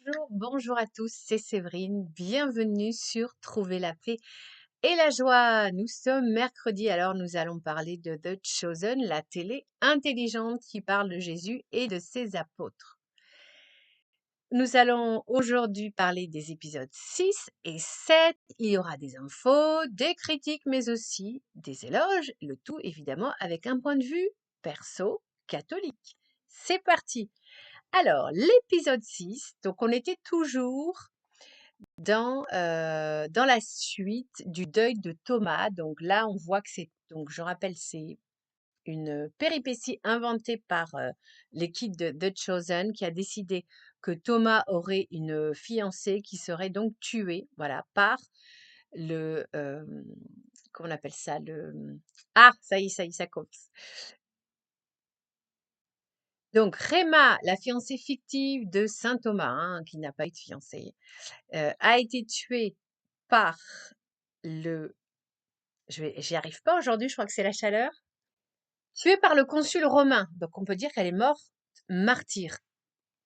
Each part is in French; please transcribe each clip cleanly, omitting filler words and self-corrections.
Bonjour, bonjour à tous, c'est Séverine. Bienvenue sur Trouver la paix et la joie. Nous sommes mercredi, alors nous allons parler de The Chosen, la télé intelligente qui parle de Jésus et de ses apôtres. Nous allons aujourd'hui parler des épisodes 6 et 7. Il y aura des infos, des critiques, mais aussi des éloges, le tout évidemment avec un point de vue perso catholique. C'est parti! Alors, l'épisode 6, donc on était toujours dans la suite du deuil de Thomas. Donc là, on voit que donc je rappelle, c'est une péripétie inventée par l'équipe de The Chosen qui a décidé que Thomas aurait une fiancée qui serait donc tuée, voilà, par comment on appelle ça, ah, ça y est, ça commence. Donc, Réma, la fiancée fictive de Saint Thomas, hein, qui n'a pas eu de fiancée, a été tuée par le j'y arrive pas aujourd'hui, je crois que c'est la chaleur. Tuée par le consul romain. Donc on peut dire qu'elle est morte martyre.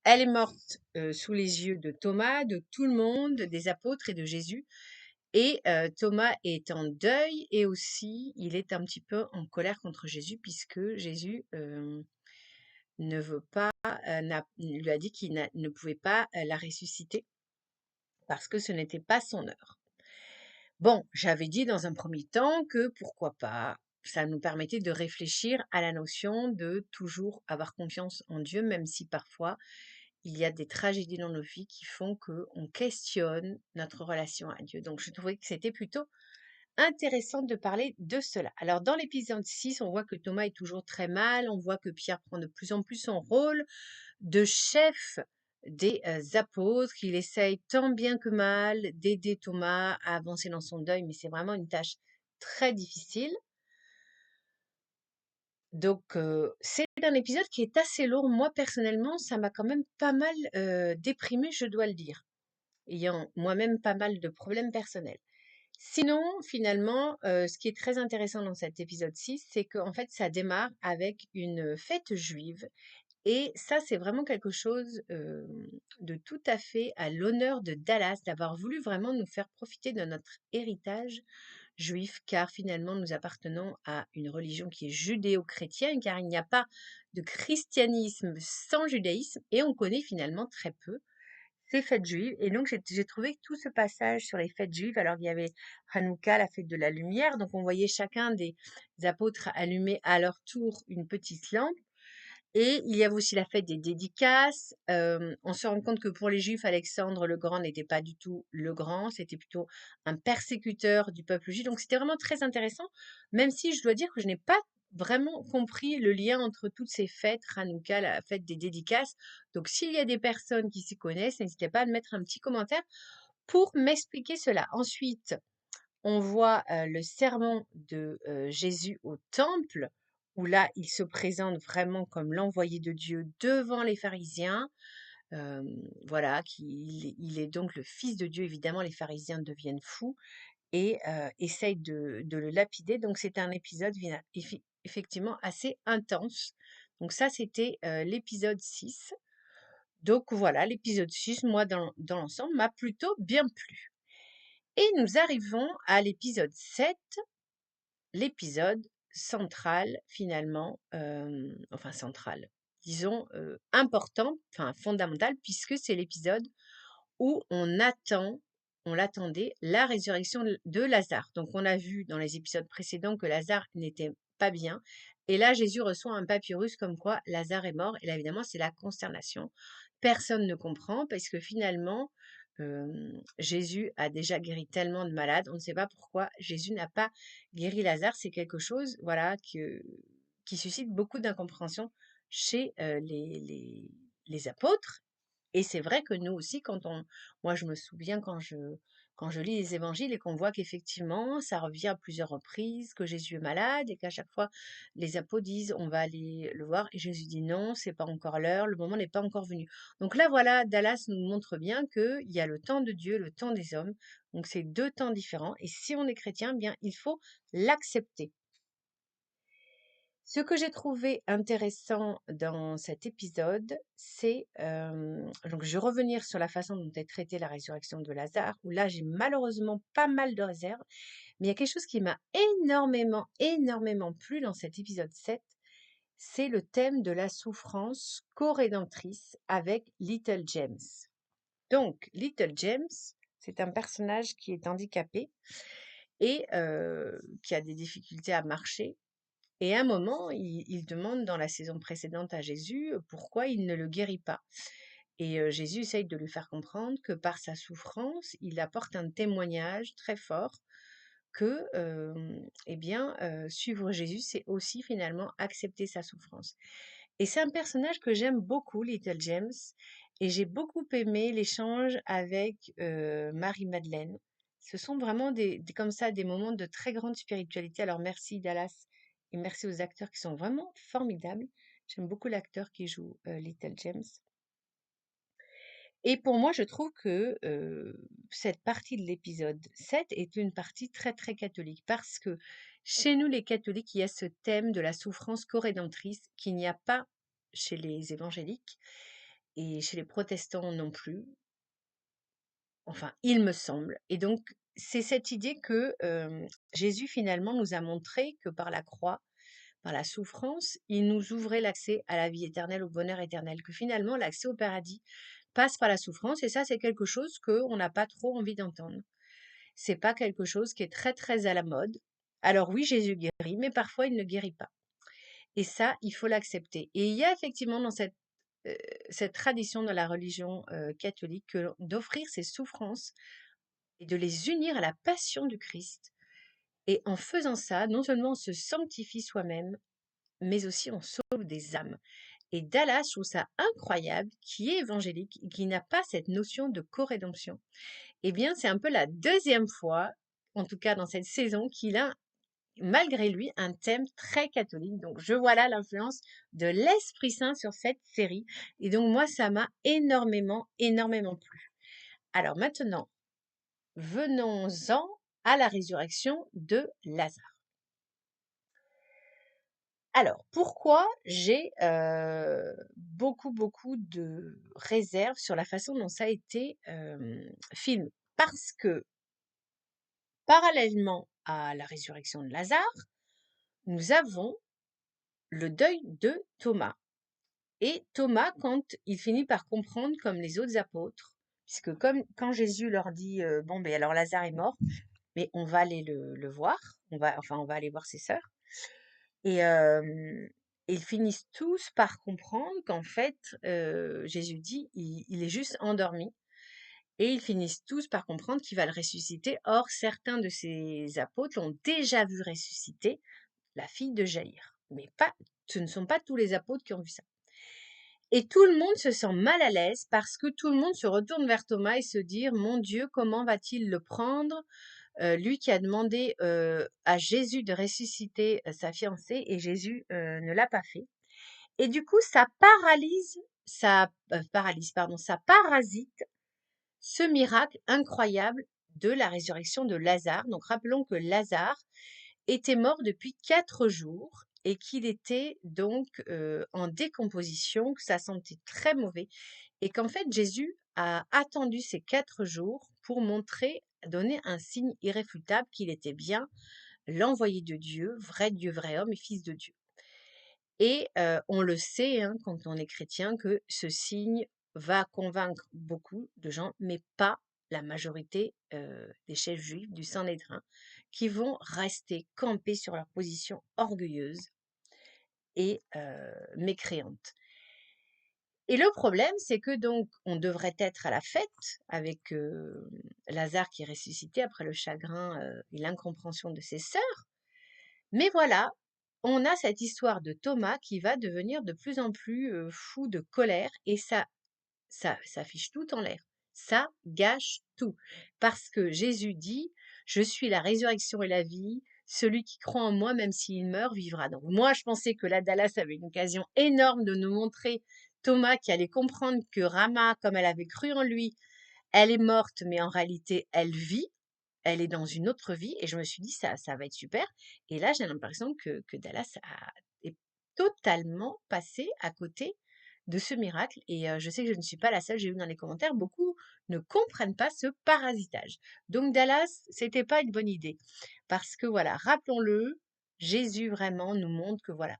Elle est morte sous les yeux de Thomas, de tout le monde, des apôtres et de Jésus. Et Thomas est en deuil et aussi il est un petit peu en colère contre Jésus puisque Jésus ne veut pas, lui a dit ne pouvait pas la ressusciter parce que ce n'était pas son heure. Bon, j'avais dit dans un premier temps que pourquoi pas, ça nous permettait de réfléchir à la notion de toujours avoir confiance en Dieu, même si parfois il y a des tragédies dans nos vies qui font qu'on questionne notre relation à Dieu. Donc je trouvais que c'était plutôt intéressant de parler de cela. Alors dans l'épisode 6, on voit que Thomas est toujours très mal, on voit que Pierre prend de plus en plus son rôle de chef des apôtres, qu'il essaye tant bien que mal d'aider Thomas à avancer dans son deuil, mais c'est vraiment une tâche très difficile. Donc, c'est un épisode qui est assez lourd. Moi, personnellement, ça m'a quand même pas mal déprimée, je dois le dire, ayant moi-même pas mal de problèmes personnels. Sinon, finalement, ce qui est très intéressant dans cet épisode 6, c'est qu'en fait, ça démarre avec une fête juive. Et ça, c'est vraiment quelque chose de tout à fait à l'honneur de Dallas, d'avoir voulu vraiment nous faire profiter de notre héritage juif, car finalement, nous appartenons à une religion qui est judéo-chrétienne, car il n'y a pas de christianisme sans judaïsme, et on connaît finalement très peu ces fêtes juives. Et donc, j'ai trouvé que tout ce passage sur les fêtes juives, alors qu'il y avait Hanouka, la fête de la lumière, donc on voyait chacun des apôtres allumer à leur tour une petite lampe. Et il y avait aussi la fête des dédicaces. On se rend compte que pour les Juifs, Alexandre le Grand n'était pas du tout le Grand, c'était plutôt un persécuteur du peuple juif. Donc c'était vraiment très intéressant, même si je dois dire que je n'ai pas vraiment compris le lien entre toutes ces fêtes, Hanouka, la fête des dédicaces. Donc s'il y a des personnes qui s'y connaissent, n'hésitez pas à mettre un petit commentaire pour m'expliquer cela. Ensuite, on voit le sermon de Jésus au temple, où là, il se présente vraiment comme l'envoyé de Dieu devant les pharisiens. Voilà, il est donc le Fils de Dieu. Évidemment, les pharisiens deviennent fous et essayent de le lapider. Donc, c'est un épisode effectivement assez intense. Donc ça, c'était l'épisode 6. Donc voilà, l'épisode 6, moi, dans l'ensemble, m'a plutôt bien plu. Et nous arrivons à l'épisode 7, l'épisode central finalement, enfin central, disons, important, enfin fondamental puisque c'est l'épisode où on l'attendait, la résurrection de Lazare. Donc on a vu dans les épisodes précédents que Lazare n'était pas bien et là Jésus reçoit un papyrus comme quoi Lazare est mort et là évidemment c'est la consternation. Personne ne comprend parce que finalement, Jésus a déjà guéri tellement de malades, on ne sait pas pourquoi Jésus n'a pas guéri Lazare. C'est quelque chose, voilà, qui suscite beaucoup d'incompréhension chez les apôtres. Et c'est vrai que nous aussi, moi je me souviens quand je lis les évangiles et qu'on voit qu'effectivement ça revient à plusieurs reprises, que Jésus est malade et qu'à chaque fois les apôtres disent on va aller le voir et Jésus dit non, c'est pas encore l'heure, le moment n'est pas encore venu. Donc là voilà, Dallas nous montre bien qu'il y a le temps de Dieu, le temps des hommes. Donc c'est deux temps différents et si on est chrétien, bien il faut l'accepter. Ce que j'ai trouvé intéressant dans cet épisode, c'est donc je vais revenir sur la façon dont est traitée la résurrection de Lazare, où là j'ai malheureusement pas mal de réserves, mais il y a quelque chose qui m'a énormément plu dans cet épisode 7, c'est le thème de la souffrance co-rédemptrice avec Little James. Donc, Little James, c'est un personnage qui est handicapé et qui a des difficultés à marcher. Et à un moment, il demande dans la saison précédente à Jésus pourquoi il ne le guérit pas. Et Jésus essaye de lui faire comprendre que par sa souffrance, il apporte un témoignage très fort que, suivre Jésus, c'est aussi finalement accepter sa souffrance. Et c'est un personnage que j'aime beaucoup, Little James, et j'ai beaucoup aimé l'échange avec Marie-Madeleine. Ce sont vraiment comme ça des moments de très grande spiritualité. Alors merci Dallas et merci aux acteurs qui sont vraiment formidables. J'aime beaucoup l'acteur qui joue Little James. Et pour moi, je trouve que cette partie de l'épisode 7 est une partie très, très catholique parce que chez nous, les catholiques, il y a ce thème de la souffrance co-rédemptrice qu'il n'y a pas chez les évangéliques et chez les protestants non plus. Enfin, il me semble. Et donc, c'est cette idée que Jésus finalement nous a montré que par la croix, par la souffrance, il nous ouvrait l'accès à la vie éternelle, au bonheur éternel, que finalement l'accès au paradis passe par la souffrance, et ça c'est quelque chose qu'on n'a pas trop envie d'entendre. C'est pas quelque chose qui est très très à la mode. Alors oui, Jésus guérit, mais parfois il ne guérit pas. Et ça, il faut l'accepter. Et il y a effectivement dans cette tradition de la religion catholique d'offrir ces souffrances et de les unir à la passion du Christ. Et en faisant ça, non seulement on se sanctifie soi-même, mais aussi on sauve des âmes. Et Dallas, je trouve ça incroyable, qui est évangélique, qui n'a pas cette notion de co-rédemption. Eh bien, c'est un peu la deuxième fois, en tout cas dans cette saison, qu'il a, malgré lui, un thème très catholique. Donc, je vois là l'influence de l'Esprit Saint sur cette série. Et donc, moi, ça m'a énormément plu. Alors maintenant, venons-en à la résurrection de Lazare. Alors, pourquoi j'ai beaucoup de réserves sur la façon dont ça a été filmé? Parce que, parallèlement à la résurrection de Lazare, nous avons le deuil de Thomas. Et Thomas, quand il finit par comprendre, comme les autres apôtres, puisque comme quand Jésus leur dit bon, ben alors Lazare est mort, mais on va aller le voir, on va aller voir ses sœurs. Et ils finissent tous par comprendre qu'en fait, Jésus dit, il est juste endormi. Et ils finissent tous par comprendre qu'il va le ressusciter. Or, certains de ces apôtres l'ont déjà vu ressusciter la fille de Jaïr. Mais ce ne sont pas tous les apôtres qui ont vu ça. Et tout le monde se sent mal à l'aise parce que tout le monde se retourne vers Thomas et se dit, mon Dieu, comment va-t-il le prendre? Lui qui a demandé à Jésus de ressusciter sa fiancée, et Jésus ne l'a pas fait. Et du coup, ça parasite ce miracle incroyable de la résurrection de Lazare. Donc rappelons que Lazare était mort depuis 4 jours et qu'il était donc en décomposition, que ça sentait très mauvais, et qu'en fait Jésus a attendu ces 4 jours pour donner un signe irréfutable qu'il était bien l'envoyé de Dieu, vrai homme et fils de Dieu. Et on le sait, hein, quand on est chrétien, que ce signe va convaincre beaucoup de gens, mais pas la majorité des chefs juifs du Sanhédrin, qui vont rester campés sur leur position orgueilleuse et mécréante. Et le problème, c'est que donc on devrait être à la fête avec Lazare qui est ressuscité après le chagrin et l'incompréhension de ses sœurs. Mais voilà, on a cette histoire de Thomas qui va devenir de plus en plus fou de colère, et ça fiche tout en l'air. Ça gâche tout. Parce que Jésus dit, je suis la résurrection et la vie. Celui qui croit en moi, même s'il meurt, vivra. Donc moi, je pensais que la Dallas avait une occasion énorme de nous montrer Thomas qui allait comprendre que Rama, comme elle avait cru en lui, elle est morte, mais en réalité, elle vit. Elle est dans une autre vie, et je me suis dit ça va être super. Et là, j'ai l'impression que Dallas est totalement passé à côté de ce miracle et je sais que je ne suis pas la seule, j'ai vu dans les commentaires, beaucoup ne comprennent pas ce parasitage. Donc Dallas, c'était pas une bonne idée parce que voilà, rappelons-le, Jésus vraiment nous montre que voilà,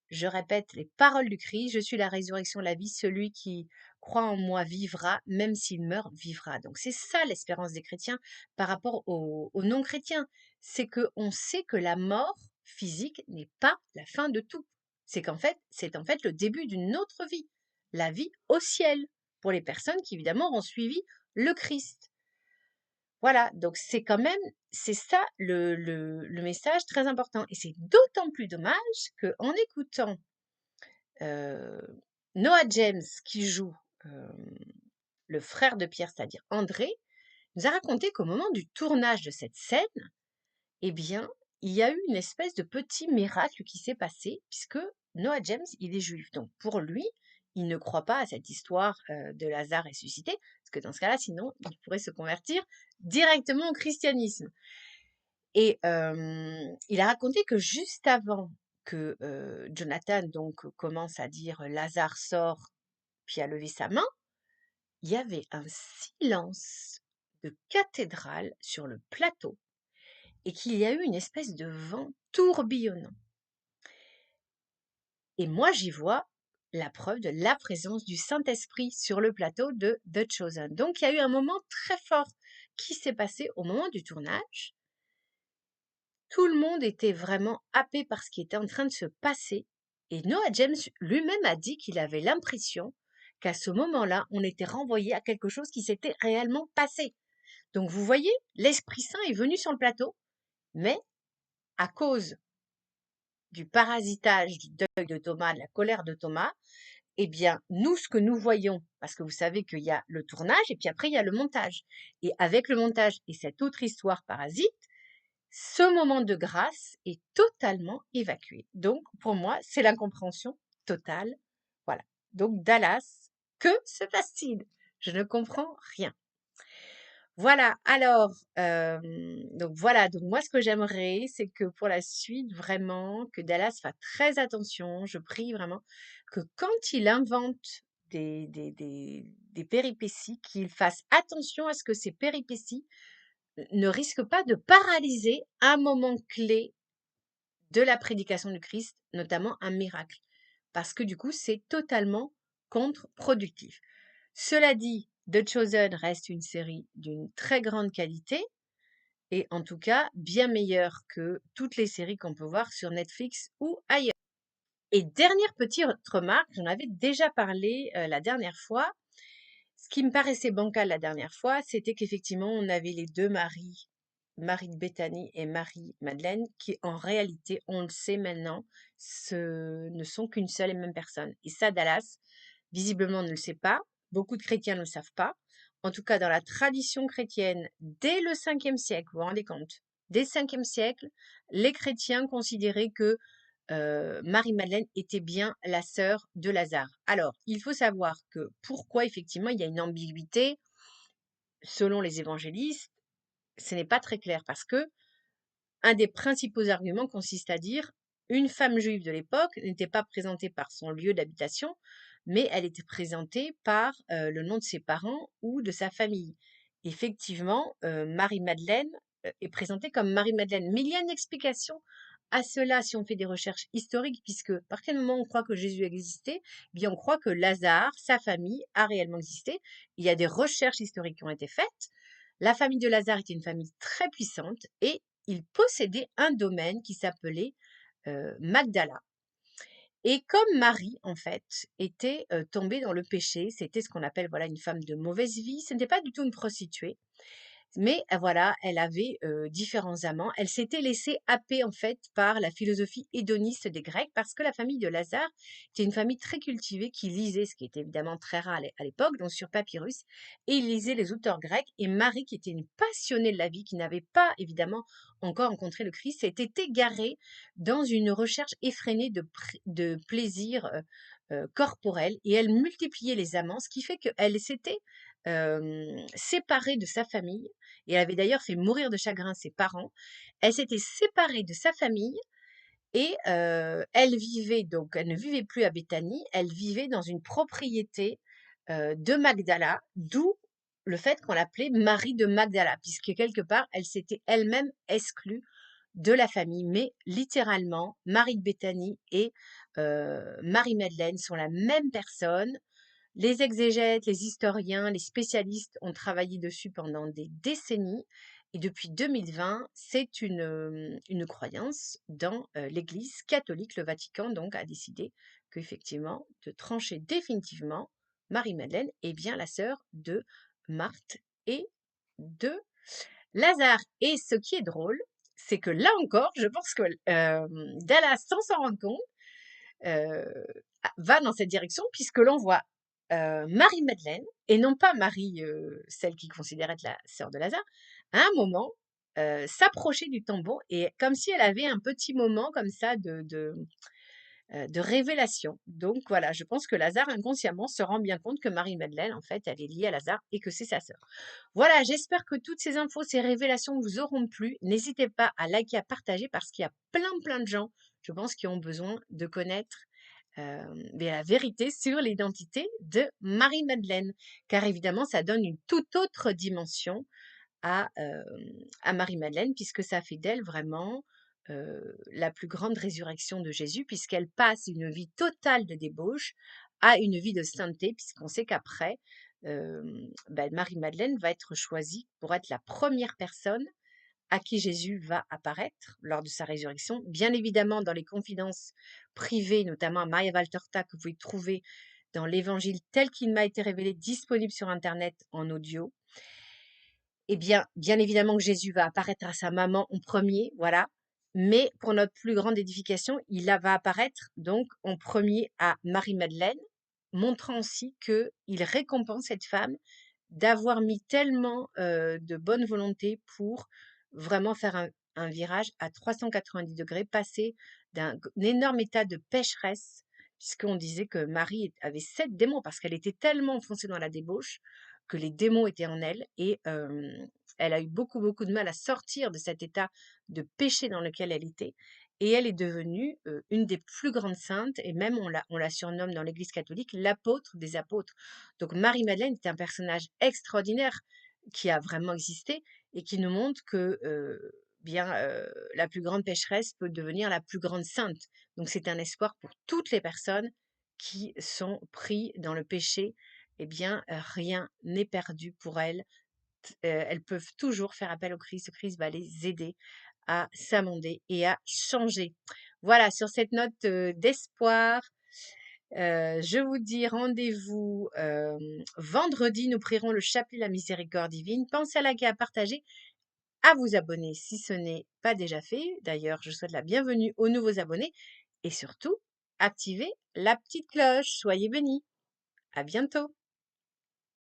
je répète les paroles du Christ, je suis la résurrection, la vie, celui qui croit en moi vivra, même s'il meurt, vivra. Donc c'est ça l'espérance des chrétiens par rapport aux non-chrétiens. C'est qu'on sait que la mort physique n'est pas la fin de tout. C'est en fait le début d'une autre vie, la vie au ciel, pour les personnes qui évidemment ont suivi le Christ. Voilà, donc c'est quand même, c'est ça le message très important. Et c'est d'autant plus dommage qu'en écoutant euh, Noah James, qui joue euh, le frère de Pierre, c'est-à-dire André, nous a raconté qu'au moment du tournage de cette scène, eh bien, il y a eu une espèce de petit miracle qui s'est passé, puisque Noah James, il est juif. Donc pour lui, il ne croit pas à cette histoire de Lazare ressuscité, parce que dans ce cas-là, sinon, il pourrait se convertir directement au christianisme. Et il a raconté que juste avant que Jonathan donc commence à dire Lazare sort, puis à lever sa main, il y avait un silence de cathédrale sur le plateau et qu'il y a eu une espèce de vent tourbillonnant. Et moi, j'y vois la preuve de la présence du Saint-Esprit sur le plateau de The Chosen. Donc, il y a eu un moment très fort qui s'est passé au moment du tournage. Tout le monde était vraiment happé par ce qui était en train de se passer. Et Noah James lui-même a dit qu'il avait l'impression qu'à ce moment-là, on était renvoyé à quelque chose qui s'était réellement passé. Donc vous voyez, l'Esprit Saint est venu sur le plateau, mais à cause du parasitage, du deuil de Thomas, de la colère de Thomas, eh bien, nous, ce que nous voyons, parce que vous savez qu'il y a le tournage et puis après, il y a le montage. Et avec le montage et cette autre histoire parasite, ce moment de grâce est totalement évacué. Donc, pour moi, c'est l'incompréhension totale. Voilà. Donc, Dallas, que se passe-t-il? Je ne comprends rien. Voilà, alors, donc voilà, donc moi ce que j'aimerais, c'est que pour la suite, vraiment, que Dallas fasse très attention, je prie vraiment, que quand il invente des péripéties, qu'il fasse attention à ce que ces péripéties ne risquent pas de paralyser un moment clé de la prédication du Christ, notamment un miracle, parce que du coup, c'est totalement contre-productif. Cela dit, The Chosen reste une série d'une très grande qualité et en tout cas bien meilleure que toutes les séries qu'on peut voir sur Netflix ou ailleurs. Et dernière petite remarque, j'en avais déjà parlé la dernière fois. Ce qui me paraissait bancal la dernière fois, c'était qu'effectivement, on avait les deux Marie, Marie de Béthanie et Marie-Madeleine, qui en réalité, on le sait maintenant, ne sont qu'une seule et même personne. Et ça, Dallas, visiblement, ne le sait pas. Beaucoup de chrétiens ne le savent pas. En tout cas, dans la tradition chrétienne, dès le 5e siècle, vous vous rendez compte, dès le 5e siècle, les chrétiens considéraient que Marie-Madeleine était bien la sœur de Lazare. Alors, il faut savoir que pourquoi effectivement il y a une ambiguïté selon les évangélistes, ce n'est pas très clair parce que un des principaux arguments consiste à dire une femme juive de l'époque n'était pas présentée par son lieu d'habitation, mais elle était présentée par le nom de ses parents ou de sa famille. Effectivement, Marie-Madeleine est présentée comme Marie-Madeleine, mais il y a une explication à cela si on fait des recherches historiques, puisque à partir du moment où on croit que Jésus existait, eh bien on croit que Lazare, sa famille, a réellement existé. Il y a des recherches historiques qui ont été faites. La famille de Lazare était une famille très puissante et il possédait un domaine qui s'appelait Magdala. Et comme Marie, en fait, était tombée dans le péché, c'était ce qu'on appelle voilà une femme de mauvaise vie, ce n'était pas du tout une prostituée, mais voilà, elle avait différents amants. Elle s'était laissée happer en fait par la philosophie hédoniste des Grecs parce que la famille de Lazare était une famille très cultivée qui lisait, ce qui était évidemment très rare à l'époque, donc sur papyrus, et il lisait les auteurs grecs. Et Marie, qui était une passionnée de la vie, qui n'avait pas évidemment encore rencontré le Christ, s'était égarée dans une recherche effrénée de plaisir corporel et elle multipliait les amants, ce qui fait qu'elle s'était séparée de sa famille et elle avait d'ailleurs fait mourir de chagrin ses parents. Elle s'était séparée de sa famille et elle ne vivait plus à Béthanie, elle vivait dans une propriété, de Magdala, d'où le fait qu'on l'appelait Marie de Magdala, puisque quelque part, elle s'était elle-même exclue de la famille. Mais littéralement, Marie de Béthanie et Marie-Madeleine sont la même personne. Les exégètes, les historiens, les spécialistes ont travaillé dessus pendant des décennies et depuis 2020, c'est une croyance dans l'Église catholique. Le Vatican donc a décidé qu'effectivement, de trancher définitivement, Marie-Madeleine est bien la sœur de Marthe et de Lazare. Et ce qui est drôle, c'est que là encore, je pense que Dallas, sans s'en rendre compte, euh, va dans cette direction puisque l'on voit Marie-Madeleine et non pas Marie, celle qu'il considère être la sœur de Lazare, à un moment s'approcher du tombeau et comme si elle avait un petit moment comme ça de révélation. Donc voilà, je pense que Lazare inconsciemment se rend bien compte que Marie-Madeleine, en fait, elle est liée à Lazare et que c'est sa sœur. Voilà, j'espère que toutes ces infos, ces révélations vous auront plu. N'hésitez pas à liker, à partager parce qu'il y a plein de gens, je pense, qui ont besoin de connaître la vérité sur l'identité de Marie-Madeleine. Car évidemment, ça donne une toute autre dimension à, Marie-Madeleine, puisque ça fait d'elle vraiment la plus grande résurrection de Jésus, puisqu'elle passe une vie totale de débauche à une vie de sainteté, puisqu'on sait qu'après, Marie-Madeleine va être choisie pour être la première personne à qui Jésus va apparaître lors de sa résurrection. Bien évidemment, dans les confidences privées, notamment à Maria Valtorta, que vous pouvez trouver dans l'évangile tel qu'il m'a été révélé, disponible sur Internet en audio. Eh bien, bien évidemment que Jésus va apparaître à sa maman en premier, voilà. Mais pour notre plus grande édification, va apparaître donc en premier à Marie-Madeleine, montrant aussi qu'il récompense cette femme d'avoir mis tellement de bonne volonté pour vraiment faire un virage à 390 degrés, passer d'un énorme état de pécheresse, puisqu'on disait que Marie avait 7 démons, parce qu'elle était tellement enfoncée dans la débauche que les démons étaient en elle, et elle a eu beaucoup de mal à sortir de cet état de péché dans lequel elle était. Et elle est devenue une des plus grandes saintes, et même on la surnomme dans l'Église catholique l'apôtre des apôtres. Donc Marie-Madeleine est un personnage extraordinaire qui a vraiment existé et qui nous montre que la plus grande pécheresse peut devenir la plus grande sainte. Donc c'est un espoir pour toutes les personnes qui sont pris dans le péché. Eh bien, rien n'est perdu pour elles. Elles peuvent toujours faire appel au Christ. Le Christ va les aider à s'amender et à changer. Voilà, sur cette note d'espoir, je vous dis rendez-vous vendredi. Nous prierons le chapelet de la miséricorde divine. Pensez à liker, à partager, à vous abonner si ce n'est pas déjà fait. D'ailleurs, je souhaite la bienvenue aux nouveaux abonnés. Et surtout, activez la petite cloche. Soyez bénis. À bientôt.